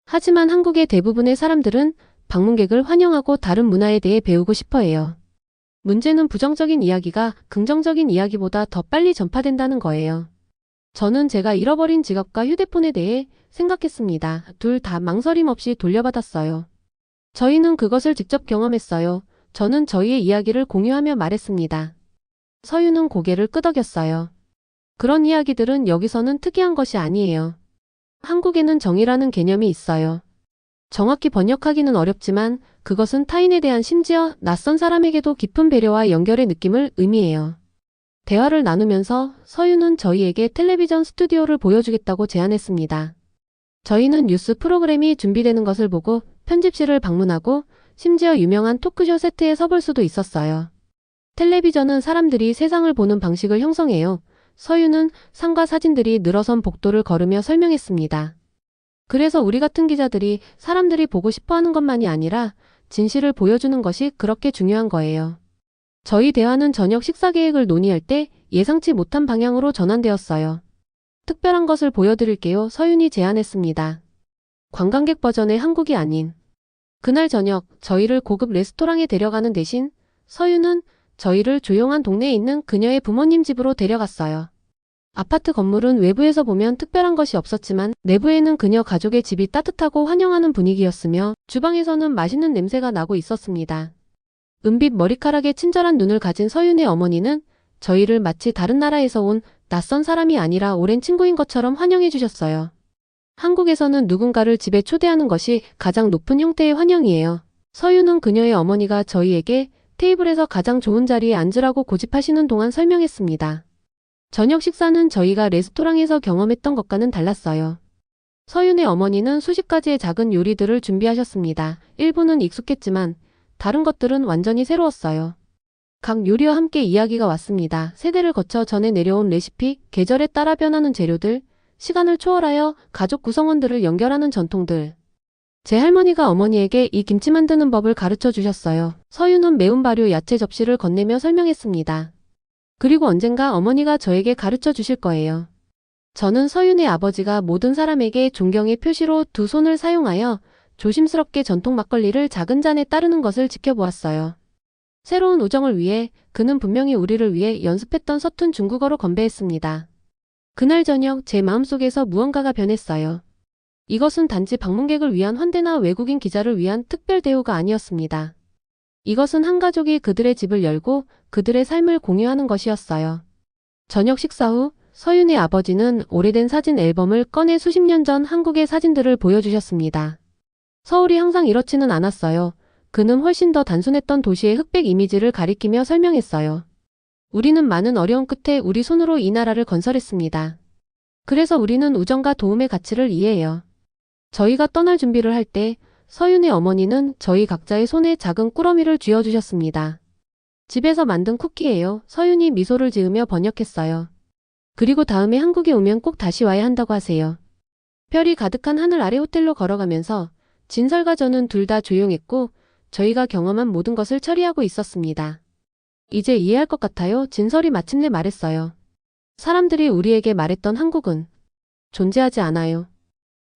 [SPEAKER 1] 하지만 한국의 대부분의 사람들은 방문객을 환영하고 다른 문화에 대해 배우고 싶어 해요. 문제는 부정적인 이야기가 긍정적인 이야기보다 더 빨리 전파된다는 거예요. 저는 제가 잃어버린 지갑과 휴대폰에 대해 생각했습니다. 둘 다 망설임 없이 돌려받았어요. 저희는 그것을 직접 경험했어요. 저는 저희의 이야기를 공유하며 말했습니다. 서유는 고개를 끄덕였어요. 그런 이야기들은 여기서는 특이한 것이 아니에요. 한국에는 정이라는 개념이 있어요. 정확히 번역하기는 어렵지만 그것은 타인에 대한 심지어 낯선 사람에게도 깊은 배려와 연결의 느낌을 의미해요. 대화를 나누면서 서유는 저희에게 텔레비전 스튜디오를 보여주겠다고 제안했습니다. 저희는 뉴스 프로그램이 준비되는 것을 보고 편집실을 방문하고 심지어 유명한 토크쇼 세트에 서볼 수도 있었어요. 텔레비전은 사람들이 세상을 보는 방식을 형성해요. 서유는 상과 사진들이 늘어선 복도를 걸으며 설명했습니다. 그래서 우리 같은 기자들이 사람들이 보고 싶어하는 것만이 아니라 진실을 보여주는 것이 그렇게 중요한 거예요. 저희 대화는 저녁 식사 계획을 논의할 때 예상치 못한 방향으로 전환되었어요. 특별한 것을 보여드릴게요. 서윤이 제안했습니다. 관광객 버전의 한국이 아닌. 그날 저녁 저희를 고급 레스토랑에 데려가는 대신 서윤은 저희를 조용한 동네에 있는 그녀의 부모님 집으로 데려갔어요. 아파트 건물은 외부에서 보면 특별한 것이 없었지만 내부에는 그녀 가족의 집이 따뜻하고 환영하는 분위기였으며 주방에서는 맛있는 냄새가 나고 있었습니다. 은빛 머리카락에 친절한 눈을 가진 서윤의 어머니는 저희를 마치 다른 나라에서 온 낯선 사람이 아니라 오랜 친구인 것처럼 환영해 주셨어요. 한국에서는 누군가를 집에 초대하는 것이 가장 높은 형태의 환영이에요. 서윤은 그녀의 어머니가 저희에게 테이블에서 가장 좋은 자리에 앉으라고 고집하시는 동안 설명했습니다. 저녁 식사는 저희가 레스토랑에서 경험했던 것과는 달랐어요. 서윤의 어머니는 수십 가지의 작은 요리들을 준비하셨습니다. 일부는 익숙했지만 다른 것들은 완전히 새로웠어요. 각 요리와 함께 이야기가 왔습니다. 세대를 거쳐 전해 내려온 레시피, 계절에 따라 변하는 재료들, 시간을 초월하여 가족 구성원들을 연결하는 전통들. 제 할머니가 어머니에게 이 김치 만드는 법을 가르쳐 주셨어요. 서윤은 매운 발효 야채 접시를 건네며 설명했습니다. 그리고 언젠가 어머니가 저에게 가르쳐 주실 거예요. 저는 서윤의 아버지가 모든 사람에게 존경의 표시로 두 손을 사용하여 조심스럽게 전통 막걸리를 작은 잔에 따르는 것을 지켜보았어요. 새로운 우정을 위해 그는 분명히 우리를 위해 연습했던 서툰 중국어로 건배했습니다. 그날 저녁 제 마음속에서 무언가가 변했어요. 이것은 단지 방문객을 위한 환대나 외국인 기자를 위한 특별 대우가 아니었습니다. 이것은 한 가족이 그들의 집을 열고 그들의 삶을 공유하는 것이었어요. 저녁 식사 후 서윤의 아버지는 오래된 사진 앨범을 꺼내 수십 년 전 한국의 사진들을 보여주셨습니다. 서울이 항상 이렇지는 않았어요. 그는 훨씬 더 단순했던 도시의 흑백 이미지를 가리키며 설명했어요. 우리는 많은 어려움 끝에 우리 손으로 이 나라를 건설했습니다. 그래서 우리는 우정과 도움의 가치를 이해해요. 저희가 떠날 준비를 할 때 서윤의 어머니는 저희 각자의 손에 작은 꾸러미를 쥐어주셨습니다. 집에서 만든 쿠키예요. 서윤이 미소를 지으며 번역했어요. 그리고 다음에 한국에 오면 꼭 다시 와야 한다고 하세요. 별이 가득한 하늘 아래 호텔로 걸어가면서 진설과 저는 둘 다 조용했고 저희가 경험한 모든 것을 처리하고 있었습니다. 이제 이해할 것 같아요. 진설이 마침내 말했어요. 사람들이 우리에게 말했던 한국은 존재하지 않아요.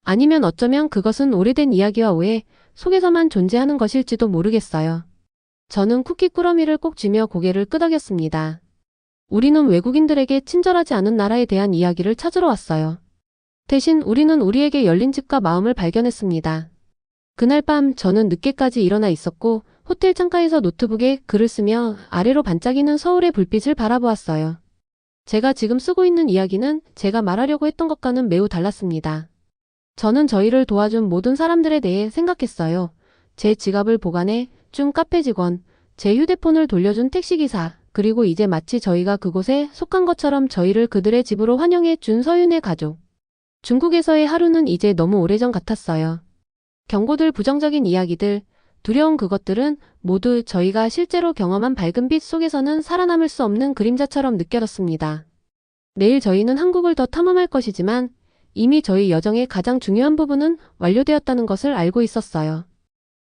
[SPEAKER 1] 아니면 어쩌면 그것은 오래된 이야기와 오해 속에서만 존재하는 것일지도 모르겠어요. 저는 쿠키 꾸러미를 꼭 쥐며 고개를 끄덕였습니다. 우리는 외국인들에게 친절하지 않은 나라에 대한 이야기를 찾으러 왔어요. 대신 우리는 우리에게 열린 집과 마음을 발견했습니다. 그날 밤 저는 늦게까지 일어나 있었고 호텔 창가에서 노트북에 글을 쓰며 아래로 반짝이는 서울의 불빛을 바라보았어요. 제가 지금 쓰고 있는 이야기는 제가 말하려고 했던 것과는 매우 달랐습니다. 저는 저희를 도와준 모든 사람들에 대해 생각했어요. 제 지갑을 보관해 준 카페 직원, 제 휴대폰을 돌려준 택시기사, 그리고 이제 마치 저희가 그곳에 속한 것처럼 저희를 그들의 집으로 환영해 준 서윤의 가족. 중국에서의 하루는 이제 너무 오래전 같았어요. 경고들, 부정적인 이야기들, 두려운 그것들은 모두 저희가 실제로 경험한 밝은 빛 속에서는 살아남을 수 없는 그림자처럼 느껴졌습니다. 내일 저희는 한국을 더 탐험할 것이지만 이미 저희 여정의 가장 중요한 부분은 완료되었다는 것을 알고 있었어요.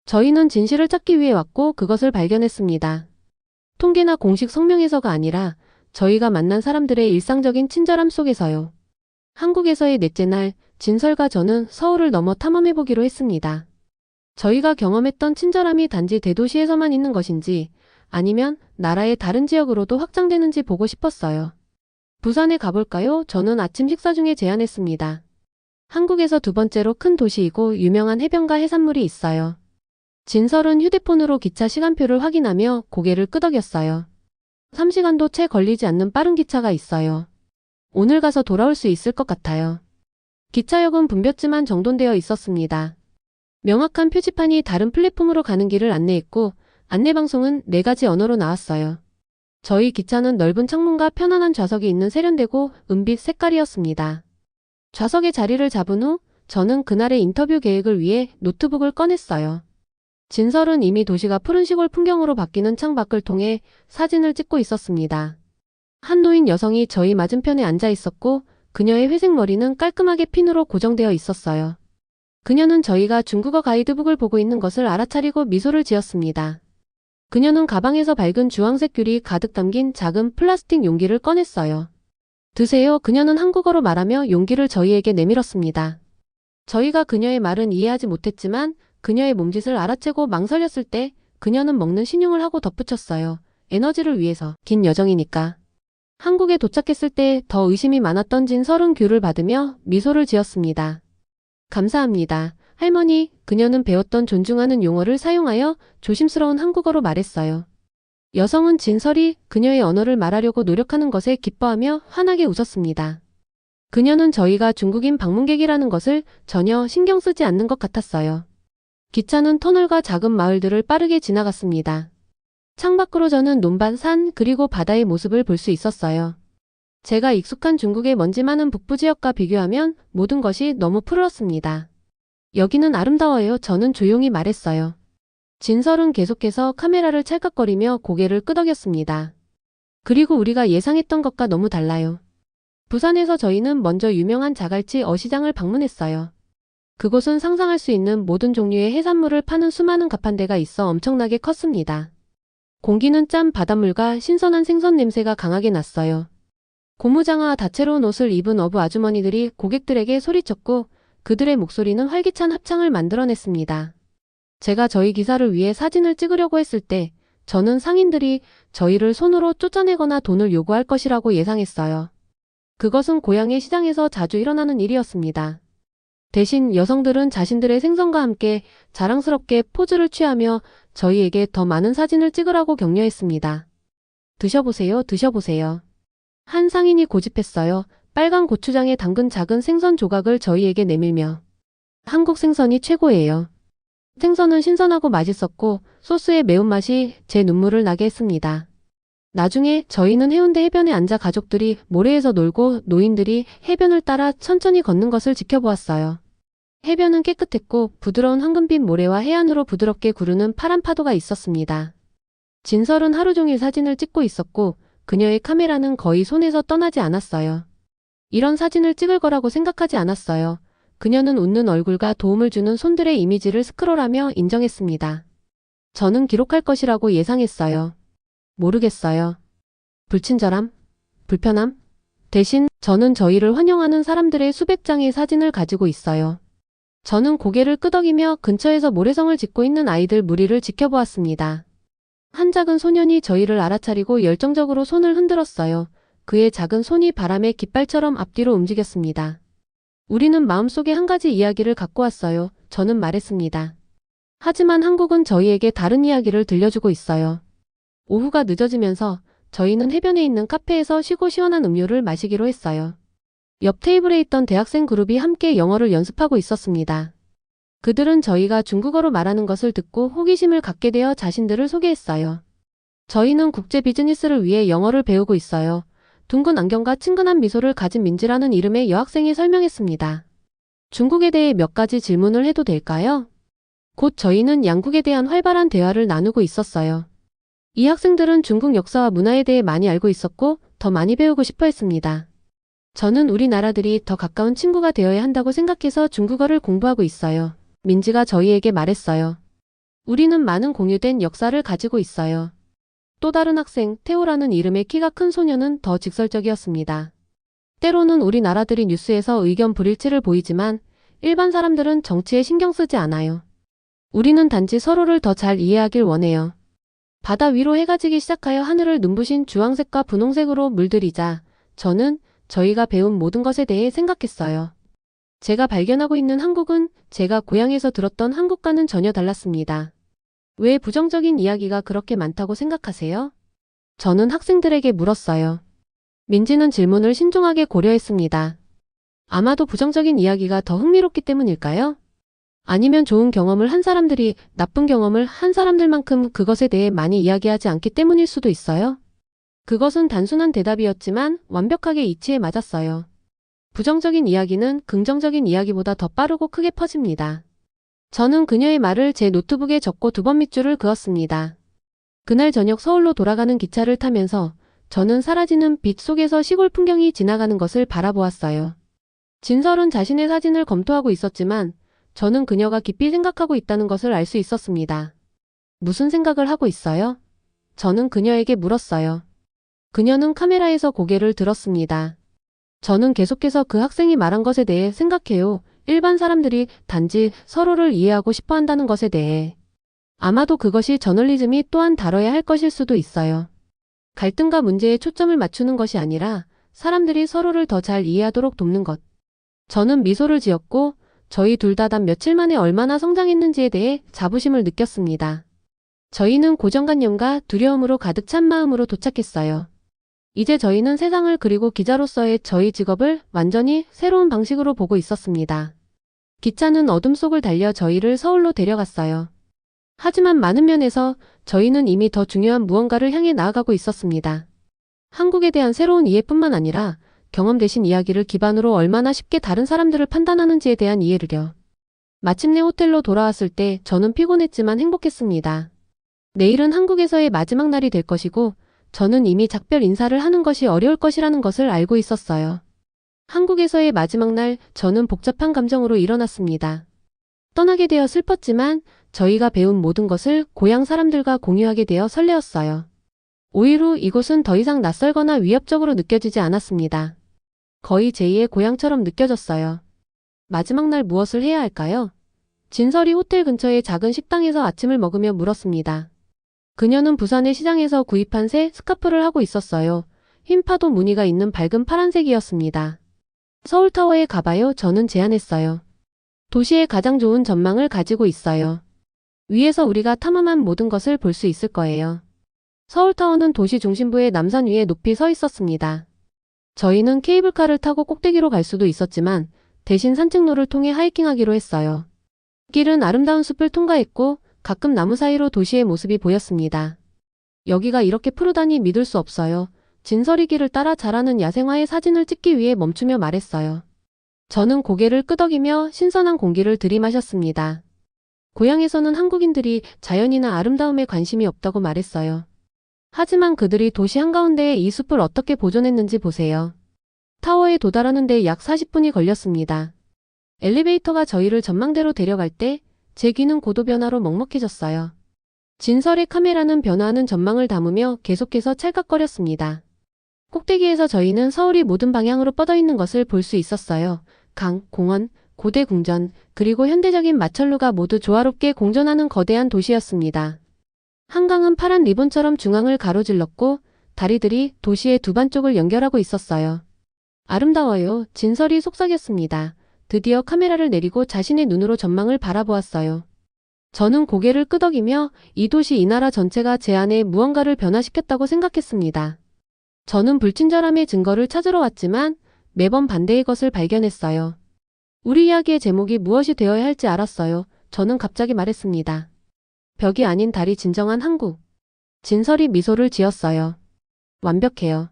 [SPEAKER 1] 저희는 진실을 찾기 위해 왔고 그것을 발견했습니다. 통계나 공식 성명에서가 아니라 저희가 만난 사람들의 일상적인 친절함 속에서요. 한국에서의 넷째 날, 진설과 저는 서울을 넘어 탐험해보기로 했습니다. 저희가 경험했던 친절함이 단지 대도시에서만 있는 것인지 아니면 나라의 다른 지역으로도 확장되는지 보고 싶었어요. 부산에 가볼까요? 저는 아침 식사 중에 제안했습니다. 한국에서 두 번째로 큰 도시이고 유명한 해변과 해산물이 있어요. 진설은 휴대폰으로 기차 시간표를 확인하며 고개를 끄덕였어요. 3시간도 채 걸리지 않는 빠른 기차가 있어요. 오늘 가서 돌아올 수 있을 것 같아요. 기차역은 붐볐지만 정돈되어 있었습니다. 명확한 표지판이 다른 플랫폼으로 가는 길을 안내했고 안내방송은 4가지 언어로 나왔어요. 저희 기차는 넓은 창문과 편안한 좌석이 있는 세련되고 은빛 색깔이었습니다. 좌석에 자리를 잡은 후 저는 그날의 인터뷰 계획을 위해 노트북을 꺼냈어요. 진설은 이미 도시가 푸른 시골 풍경으로 바뀌는 창밖을 통해 사진을 찍고 있었습니다. 한 노인 여성이 저희 맞은편에 앉아 있었고 그녀의 회색 머리는 깔끔하게 핀으로 고정되어 있었어요. 그녀는 저희가 중국어 가이드북을 보고 있는 것을 알아차리고 미소를 지었습니다. 그녀는 가방에서 밝은 주황색 귤이 가득 담긴 작은 플라스틱 용기를 꺼냈어요. 드세요. 그녀는 한국어로 말하며 용기를 저희에게 내밀었습니다. 저희가 그녀의 말은 이해하지 못했지만 그녀의 몸짓을 알아채고 망설였을 때 그녀는 먹는 신용을 하고 덧붙였어요. 에너지를 위해서. 긴 여정이니까. 한국에 도착했을 때 더 의심이 많았던 진설은 귤을 받으며 미소를 지었습니다. 감사합니다. 할머니, 그녀는 배웠던 존중하는 용어를 사용하여 조심스러운 한국어로 말했어요. 여성은 진설이 그녀의 언어를 말하려고 노력하는 것에 기뻐하며 환하게 웃었습니다. 그녀는 저희가 중국인 방문객이라는 것을 전혀 신경 쓰지 않는 것 같았어요. 기차는 터널과 작은 마을들을 빠르게 지나갔습니다. 창밖으로 저는 논밭, 산, 그리고 바다의 모습을 볼 수 있었어요. 제가 익숙한 중국의 먼지 많은 북부 지역과 비교하면 모든 것이 너무 푸르렀습니다. 여기는 아름다워요. 저는 조용히 말했어요. 진설은 계속해서 카메라를 찰칵거리며 고개를 끄덕였습니다. 그리고 우리가 예상했던 것과 너무 달라요. 부산에서 저희는 먼저 유명한 자갈치 어시장을 방문했어요. 그곳은 상상할 수 있는 모든 종류의 해산물을 파는 수많은 가판대가 있어 엄청나게 컸습니다. 공기는 짠 바닷물과 신선한 생선 냄새가 강하게 났어요. 고무장화와 다채로운 옷을 입은 어부 아주머니들이 고객들에게 소리쳤고 그들의 목소리는 활기찬 합창을 만들어냈습니다. 제가 저희 기사를 위해 사진을 찍으려고 했을 때 저는 상인들이 저희를 손으로 쫓아내거나 돈을 요구할 것이라고 예상했어요. 그것은 고향의 시장에서 자주 일어나는 일이었습니다. 대신 여성들은 자신들의 생선과 함께 자랑스럽게 포즈를 취하며 저희에게 더 많은 사진을 찍으라고 격려했습니다. 드셔보세요, 드셔보세요. 한 상인이 고집했어요. 빨간 고추장에 담근 작은 생선 조각을 저희에게 내밀며. 한국 생선이 최고예요. 생선은 신선하고 맛있었고 소스의 매운맛이 제 눈물을 나게 했습니다. 나중에 저희는 해운대 해변에 앉아 가족들이 모래에서 놀고 노인들이 해변을 따라 천천히 걷는 것을 지켜보았어요. 해변은 깨끗했고 부드러운 황금빛 모래와 해안으로 부드럽게 구르는 파란 파도가 있었습니다. 진설은 하루 종일 사진을 찍고 있었고 그녀의 카메라는 거의 손에서 떠나지 않았어요. 이런 사진을 찍을 거라고 생각하지 않았어요. 그녀는 웃는 얼굴과 도움을 주는 손들의 이미지를 스크롤하며 인정했습니다. 저는 기록할 것이라고 예상했어요. 모르겠어요. 불친절함? 불편함? 대신 저는 저희를 환영하는 사람들의 수백 장의 사진을 가지고 있어요. 저는 고개를 끄덕이며 근처에서 모래성을 짓고 있는 아이들 무리를 지켜보았습니다. 한 작은 소년이 저희를 알아차리고 열정적으로 손을 흔들었어요. 그의 작은 손이 바람의 깃발처럼 앞뒤로 움직였습니다. 우리는 마음속에 한 가지 이야기를 갖고 왔어요. 저는 말했습니다. 하지만 한국은 저희에게 다른 이야기를 들려주고 있어요. 오후가 늦어지면서 저희는 해변에 있는 카페에서 쉬고 시원한 음료를 마시기로 했어요. 옆 테이블에 있던 대학생 그룹이 함께 영어를 연습하고 있었습니다. 그들은 저희가 중국어로 말하는 것을 듣고 호기심을 갖게 되어 자신들을 소개했어요. 저희는 국제 비즈니스를 위해 영어를 배우고 있어요. 둥근 안경과 친근한 미소를 가진 민지라는 이름의 여학생이 설명했습니다. 중국에 대해 몇 가지 질문을 해도 될까요? 곧 저희는 양국에 대한 활발한 대화를 나누고 있었어요. 이 학생들은 중국 역사와 문화에 대해 많이 알고 있었고 더 많이 배우고 싶어 했습니다. 저는 우리나라들이 더 가까운 친구가 되어야 한다고 생각해서 중국어를 공부하고 있어요. 민지가 저희에게 말했어요. 우리는 많은 공유된 역사를 가지고 있어요. 또 다른 학생, 태호라는 이름의 키가 큰 소녀는 더 직설적이었습니다. 때로는 우리나라들이 뉴스에서 의견 불일치를 보이지만 일반 사람들은 정치에 신경 쓰지 않아요. 우리는 단지 서로를 더 잘 이해하길 원해요. 바다 위로 해가 지기 시작하여 하늘을 눈부신 주황색과 분홍색으로 물들이자 저는 저희가 배운 모든 것에 대해 생각했어요. 제가 발견하고 있는 한국은 제가 고향에서 들었던 한국과는 전혀 달랐습니다. 왜 부정적인 이야기가 그렇게 많다고 생각하세요? 저는 학생들에게 물었어요. 민지는 질문을 신중하게 고려했습니다. 아마도 부정적인 이야기가 더 흥미롭기 때문일까요? 아니면 좋은 경험을 한 사람들이 나쁜 경험을 한 사람들만큼 그것에 대해 많이 이야기하지 않기 때문일 수도 있어요. 그것은 단순한 대답이었지만 완벽하게 이치에 맞았어요. 부정적인 이야기는 긍정적인 이야기보다 더 빠르고 크게 퍼집니다. 저는 그녀의 말을 제 노트북에 적고 2번 밑줄을 그었습니다. 그날 저녁 서울로 돌아가는 기차를 타면서 저는 사라지는 빛 속에서 시골 풍경이 지나가는 것을 바라보았어요. 진설은 자신의 사진을 검토하고 있었지만 저는 그녀가 깊이 생각하고 있다는 것을 알 수 있었습니다. 무슨 생각을 하고 있어요? 저는 그녀에게 물었어요. 그녀는 카메라에서 고개를 들었습니다. 저는 계속해서 그 학생이 말한 것에 대해 생각해요. 일반 사람들이 단지 서로를 이해하고 싶어 한다는 것에 대해. 아마도 그것이 저널리즘이 또한 다뤄야 할 것일 수도 있어요. 갈등과 문제에 초점을 맞추는 것이 아니라 사람들이 서로를 더 잘 이해하도록 돕는 것. 저는 미소를 지었고 저희 둘 다 단 며칠 만에 얼마나 성장했는지에 대해 자부심을 느꼈습니다. 저희는 고정관념과 두려움으로 가득 찬 마음으로 도착했어요. 이제 저희는 세상을 그리고 기자로서의 저희 직업을 완전히 새로운 방식으로 보고 있었습니다. 기차는 어둠 속을 달려 저희를 서울로 데려갔어요. 하지만 많은 면에서 저희는 이미 더 중요한 무언가를 향해 나아가고 있었습니다. 한국에 대한 새로운 이해뿐만 아니라 경험 대신 이야기를 기반으로 얼마나 쉽게 다른 사람들을 판단하는지에 대한 이해를요. 마침내 호텔로 돌아왔을 때 저는 피곤했지만 행복했습니다. 내일은 한국에서의 마지막 날이 될 것이고 저는 이미 작별 인사를 하는 것이 어려울 것이라는 것을 알고 있었어요. 한국에서의 마지막 날 저는 복잡한 감정으로 일어났습니다. 떠나게 되어 슬펐지만 저희가 배운 모든 것을 고향 사람들과 공유하게 되어 설레었어요. 5일 후 이곳은 더 이상 낯설거나 위협적으로 느껴지지 않았습니다. 거의 제2의 고향처럼 느껴졌어요. 마지막 날 무엇을 해야 할까요? 진설이 호텔 근처의 작은 식당에서 아침을 먹으며 물었습니다. 그녀는 부산의 시장에서 구입한 새 스카프를 하고 있었어요. 흰 파도 무늬가 있는 밝은 파란색이었습니다. 서울타워에 가봐요. 저는 제안했어요. 도시의 가장 좋은 전망을 가지고 있어요. 위에서 우리가 탐험한 모든 것을 볼 수 있을 거예요. 서울타워는 도시 중심부의 남산 위에 높이 서 있었습니다. 저희는 케이블카를 타고 꼭대기로 갈 수도 있었지만 대신 산책로를 통해 하이킹하기로 했어요. 길은 아름다운 숲을 통과했고 가끔 나무 사이로 도시의 모습이 보였습니다. 여기가 이렇게 푸르다니 믿을 수 없어요. 진설이 길을 따라 자라는 야생화의 사진을 찍기 위해 멈추며 말했어요. 저는 고개를 끄덕이며 신선한 공기를 들이마셨습니다. 고향에서는 한국인들이 자연이나 아름다움에 관심이 없다고 말했어요. 하지만 그들이 도시 한가운데에 이 숲을 어떻게 보존했는지 보세요. 타워에 도달하는 데 약 40분이 걸렸습니다. 엘리베이터가 저희를 전망대로 데려갈 때 제 귀는 고도 변화로 먹먹해졌어요. 진설의 카메라는 변화하는 전망을 담으며 계속해서 찰칵거렸습니다. 꼭대기에서 저희는 서울이 모든 방향으로 뻗어있는 것을 볼 수 있었어요. 강, 공원, 고대 궁전, 그리고 현대적인 마천루가 모두 조화롭게 공존하는 거대한 도시였습니다. 한강은 파란 리본처럼 중앙을 가로질렀고 다리들이 도시의 두 반쪽을 연결하고 있었어요. 아름다워요. 진설이 속삭였습니다. 드디어 카메라를 내리고 자신의 눈으로 전망을 바라보았어요. 저는 고개를 끄덕이며 이 도시 이 나라 전체가 제 안에 무언가를 변화시켰다고 생각했습니다. 저는 불친절함의 증거를 찾으러 왔지만 매번 반대의 것을 발견했어요. 우리 이야기의 제목이 무엇이 되어야 할지 알았어요. 저는 갑자기 말했습니다. 벽이 아닌 달이 진정한 한국. 진설이 미소를 지었어요. 완벽해요.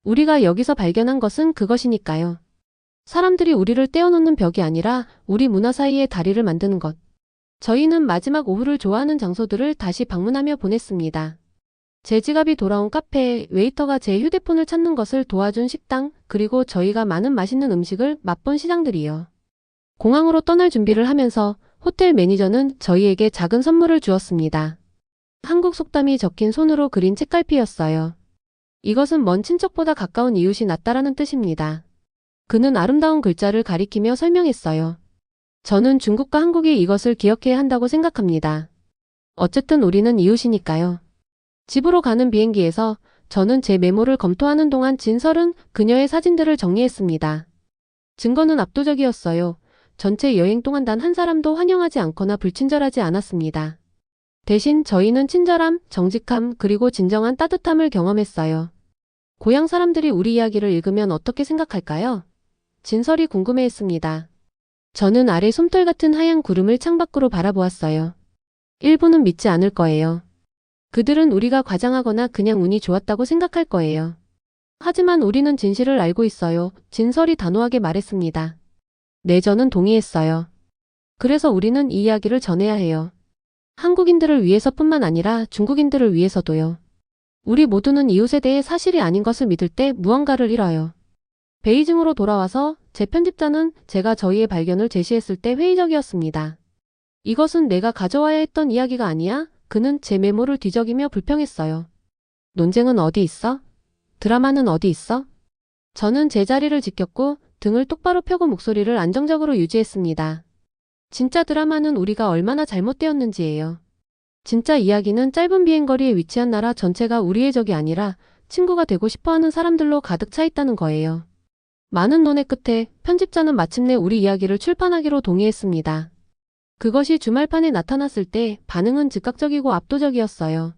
[SPEAKER 1] 우리가 여기서 발견한 것은 그것이니까요. 사람들이 우리를 떼어놓는 벽이 아니라 우리 문화 사이에 다리를 만드는 것. 저희는 마지막 오후를 좋아하는 장소들을 다시 방문하며 보냈습니다. 제 지갑이 돌아온 카페, 웨이터가 제 휴대폰을 찾는 것을 도와준 식당, 그리고 저희가 많은 맛있는 음식을 맛본 시장들이요. 공항으로 떠날 준비를 하면서 호텔 매니저는 저희에게 작은 선물을 주었습니다. 한국 속담이 적힌 손으로 그린 책갈피였어요. 이것은 먼 친척보다 가까운 이웃이 낫다라는 뜻입니다. 그는 아름다운 글자를 가리키며 설명했어요. 저는 중국과 한국이 이것을 기억해야 한다고 생각합니다. 어쨌든 우리는 이웃이니까요. 집으로 가는 비행기에서 저는 제 메모를 검토하는 동안 진설은 그녀의 사진들을 정리했습니다. 증거는 압도적이었어요. 전체 여행 동안 단 한 사람도 환영하지 않거나 불친절하지 않았습니다. 대신 저희는 친절함, 정직함, 그리고 진정한 따뜻함을 경험했어요. 고향 사람들이 우리 이야기를 읽으면 어떻게 생각할까요? 진설이 궁금해했습니다. 저는 아래 솜털 같은 하얀 구름을 창밖으로 바라보았어요. 일부는 믿지 않을 거예요. 그들은 우리가 과장하거나 그냥 운이 좋았다고 생각할 거예요. 하지만 우리는 진실을 알고 있어요. 진설이 단호하게 말했습니다. 네, 저는 동의했어요. 그래서 우리는 이 이야기를 전해야 해요. 한국인들을 위해서뿐만 아니라 중국인들을 위해서도요. 우리 모두는 이웃에 대해 사실이 아닌 것을 믿을 때 무언가를 잃어요. 베이징으로 돌아와서 제 편집자는 제가 저희의 발견을 제시했을 때 회의적이었습니다. 이것은 내가 가져와야 했던 이야기가 아니야? 그는 제 메모를 뒤적이며 불평했어요. 논쟁은 어디 있어? 드라마는 어디 있어? 저는 제 자리를 지켰고 등을 똑바로 펴고 목소리를 안정적으로 유지했습니다. 진짜 드라마는 우리가 얼마나 잘못되었는지예요. 진짜 이야기는 짧은 비행거리에 위치한 나라 전체가 우리의 적이 아니라 친구가 되고 싶어하는 사람들로 가득 차 있다는 거예요. 많은 논의 끝에 편집자는 마침내 우리 이야기를 출판하기로 동의했습니다. 그것이 주말판에 나타났을 때 반응은 즉각적이고 압도적이었어요.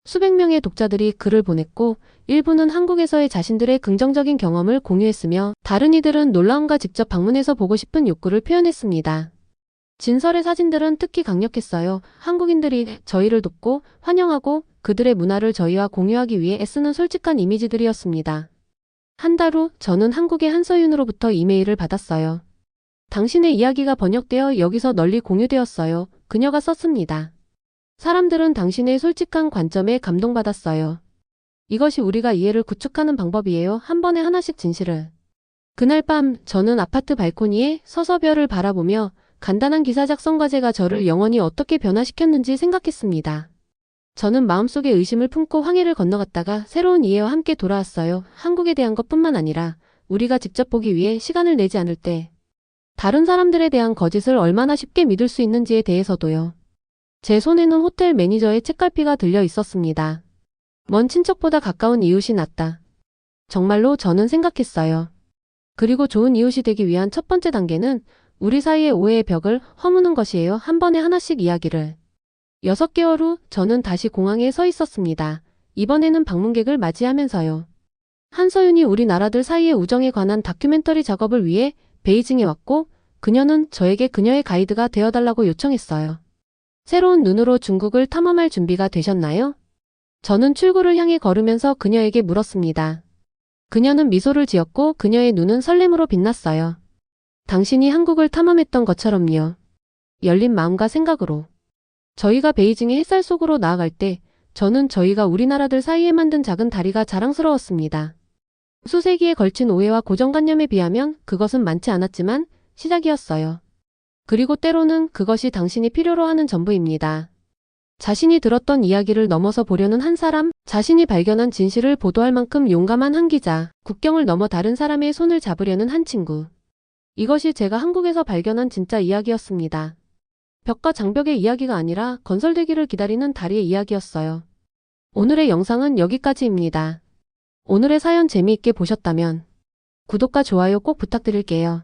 [SPEAKER 1] 수백 명의 독자들이 글을 보냈고 일부는 한국에서의 자신들의 긍정적인 경험을 공유했으며 다른 이들은 놀라움과 직접 방문해서 보고 싶은 욕구를 표현했습니다. 진설의 사진들은 특히 강력했어요. 한국인들이 저희를 돕고 환영하고 그들의 문화를 저희와 공유하기 위해 애쓰는 솔직한 이미지들이었습니다. 한 달 후 저는 한국의 한서윤으로부터 이메일을 받았어요. 당신의 이야기가 번역되어 여기서 널리 공유되었어요. 그녀가 썼습니다. 사람들은 당신의 솔직한 관점에 감동받았어요. 이것이 우리가 이해를 구축하는 방법이에요. 한 번에 하나씩 진실을. 그날 밤 저는 아파트 발코니에 서서 별을 바라보며 간단한 기사 작성 과제가 저를 영원히 어떻게 변화시켰는지 생각했습니다. 저는 마음속에 의심을 품고 황해를 건너갔다가 새로운 이해와 함께 돌아왔어요. 한국에 대한 것뿐만 아니라 우리가 직접 보기 위해 시간을 내지 않을 때 다른 사람들에 대한 거짓을 얼마나 쉽게 믿을 수 있는지에 대해서도요. 제 손에는 호텔 매니저의 책갈피가 들려 있었습니다. 먼 친척보다 가까운 이웃이 낫다. 정말로 저는 생각했어요. 그리고 좋은 이웃이 되기 위한 첫 번째 단계는 우리 사이의 오해의 벽을 허무는 것이에요. 한 번에 하나씩 이야기를. 6개월 후 저는 다시 공항에 서 있었습니다. 이번에는 방문객을 맞이하면서요. 한서윤이 우리 나라들 사이의 우정에 관한 다큐멘터리 작업을 위해 베이징에 왔고 그녀는 저에게 그녀의 가이드가 되어달라고 요청했어요. 새로운 눈으로 중국을 탐험할 준비가 되셨나요? 저는 출구를 향해 걸으면서 그녀에게 물었습니다. 그녀는 미소를 지었고 그녀의 눈은 설렘으로 빛났어요. 당신이 한국을 탐험했던 것처럼요. 열린 마음과 생각으로. 저희가 베이징의 햇살 속으로 나아갈 때 저는 저희가 우리나라들 사이에 만든 작은 다리가 자랑스러웠습니다. 수세기에 걸친 오해와 고정관념에 비하면 그것은 많지 않았지만 시작이었어요. 그리고 때로는 그것이 당신이 필요로 하는 전부입니다. 자신이 들었던 이야기를 넘어서 보려는 한 사람, 자신이 발견한 진실을 보도할 만큼 용감한 한 기자, 국경을 넘어 다른 사람의 손을 잡으려는 한 친구. 이것이 제가 한국에서 발견한 진짜 이야기였습니다. 벽과 장벽의 이야기가 아니라 건설되기를 기다리는 다리의 이야기였어요. 오늘의 영상은 여기까지입니다. 오늘의 사연 재미있게 보셨다면 구독과 좋아요 꼭 부탁드릴게요.